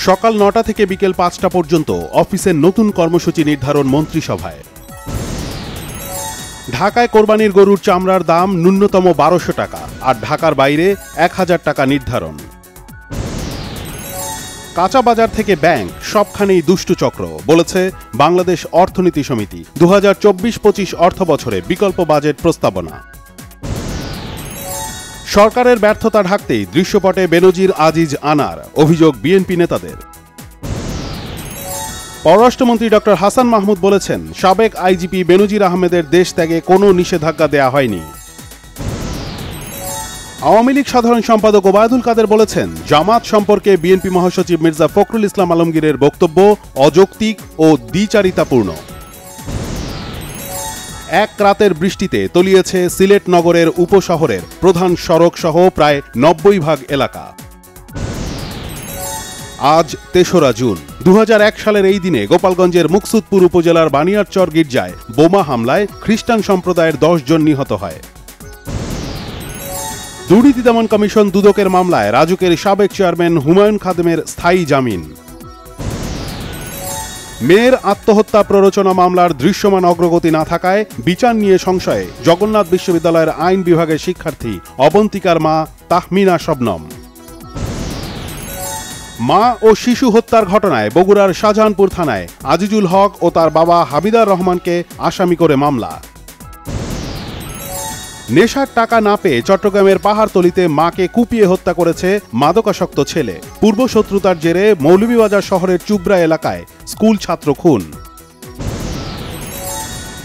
সকাল ৯টা থেকে বিকেল ৫টা পর্যন্ত অফিসের নতুন কর্মসূচি নির্ধারণ মন্ত্রিসভায়। ঢাকায় কোরবানির গরুর চামড়ার দাম ন্যূনতম ১২০০ টাকা আর ঢাকার বাইরে ১০০০ টাকা নির্ধারণ। কাঁচা বাজার থেকে ব্যাংক সবখানেই দুষ্টু চক্র, বলেছে বাংলাদেশ অর্থনীতি সমিতি। ২০২৪-২৫ অর্থ বছরে বিকল্প বাজেট প্রস্তাবনা। সরকারের ব্যর্থতা ঢাকতেই দৃশ্যপটে বেনজির আজিজ আনার, অভিযোগ বিএনপি নেতাদের। পররাষ্ট্রমন্ত্রী ডক্টর হাসান মাহমুদ বলেছেন, সাবেক আইজিপি বেনজির আহমেদের দেশ ত্যাগে কোনো নিষেধাজ্ঞা দেয়া হয়নি। আওয়ামী লীগ সাধারণ সম্পাদক ওবায়দুল কাদের বলেছেন, জামাত সম্পর্কে বিএনপি মহাসচিব মির্জা ফখরুল ইসলাম আলমগীরের বক্তব্য অযৌক্তিক ও দ্বিচারিতাপূর্ণ। এক রাতের বৃষ্টিতে তলিয়েছে সিলেট নগরের উপশহরের প্রধান সড়ক সহ প্রায় ৯০% এলাকা। আজ ৩রা জুন। ২০০১ সালের এই দিনে গোপালগঞ্জের মুকসুদপুর উপজেলার বানিয়ারচর গির্জায় বোমা হামলায় খ্রিস্টান সম্প্রদায়ের ১০ জন নিহত হয়। দুর্নীতি দমন কমিশন দুদকের মামলায় রাজুকের সাবেক চেয়ারম্যান হুমায়ুন খাদেমের স্থায়ী জামিন। মেয়ের আত্মহত্যা প্ররোচনা মামলার দৃশ্যমান অগ্রগতি না থাকায় বিচার নিয়ে সংশয়ে জগন্নাথ বিশ্ববিদ্যালয়ের আইন বিভাগের শিক্ষার্থী অবন্তিকার মা তাহমিনা শবনম। মা ও শিশু হত্যার ঘটনায় বগুড়ার শাহজাহানপুর থানায় আজিজুল হক ও তার বাবা হাবিদার রহমানকে আসামি করে মামলা। নেশার টাকা না পেয়ে চট্টগ্রামের পাহাড়তলীতে মাকে কুপিয়ে হত্যা করেছে মাদকাসক্ত ছেলে। পূর্বশত্রুতার জেরে মৌলভীবাজার শহরের চুবরা এলাকায় স্কুল ছাত্র খুন।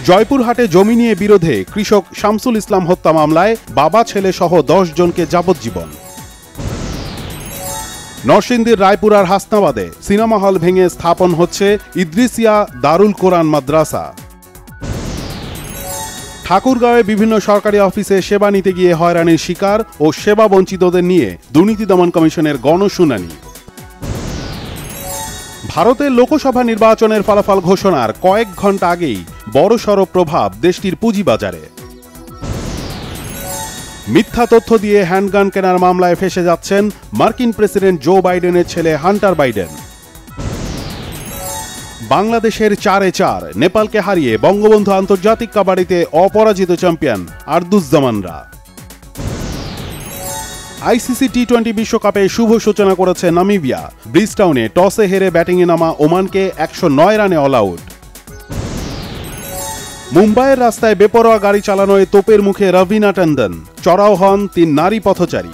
জয়পুরহাটে জমি নিয়ে বিরোধে কৃষক শামসুল ইসলাম হত্যা মামলায় বাবা ছেলে সহ ১০ জনকে যাবজ্জীবন। নরসিংদীর রায়পুরার হাসনাবাদে সিনেমা হল ভেঙে স্থাপন হচ্ছে ইদ্রিসিয়া দারুল কোরআন মাদ্রাসা। ঠাকুরগাঁওয়ে বিভিন্ন সরকারি অফিসে সেবা নিতে গিয়ে হয়রানির শিকার ও সেবা বঞ্চিতদের নিয়ে দুর্নীতি দমন কমিশনের গণশুনানি। ভারতের লোকসভা নির্বাচনের ফলাফল ঘোষণার কয়েক ঘণ্টা আগেই বড়সড় প্রভাব দেশটির পুঁজিবাজারে। মিথ্যা তথ্য দিয়ে হ্যান্ডগান কেনার মামলায় ফেঁসে যাচ্ছেন মার্কিন প্রেসিডেন্ট জো বাইডেনের ছেলে হান্টার বাইডেন। বাংলাদেশের ৪-৪ নেপালকে হারিয়ে বঙ্গবন্ধু আন্তর্জাতিক কাবাডিতে অপরাজিত চ্যাম্পিয়ন আরদুজ্জামানরা। আইসিসি টি-20 বিশ্বকাপে শুভ সূচনা করেছে নামিবিয়া। ব্রিজটাউনে টসে হেরে ব্যাটিংয়ে নামা ওমানকে ১০৯ রানে অল আউট। মুম্বাইয়ের রাস্তায় বেপরোয়া গাড়ি চালানোয় তোপের মুখে রবিনা টন্ডন, চড়াও হন ৩ নারী পথচারী।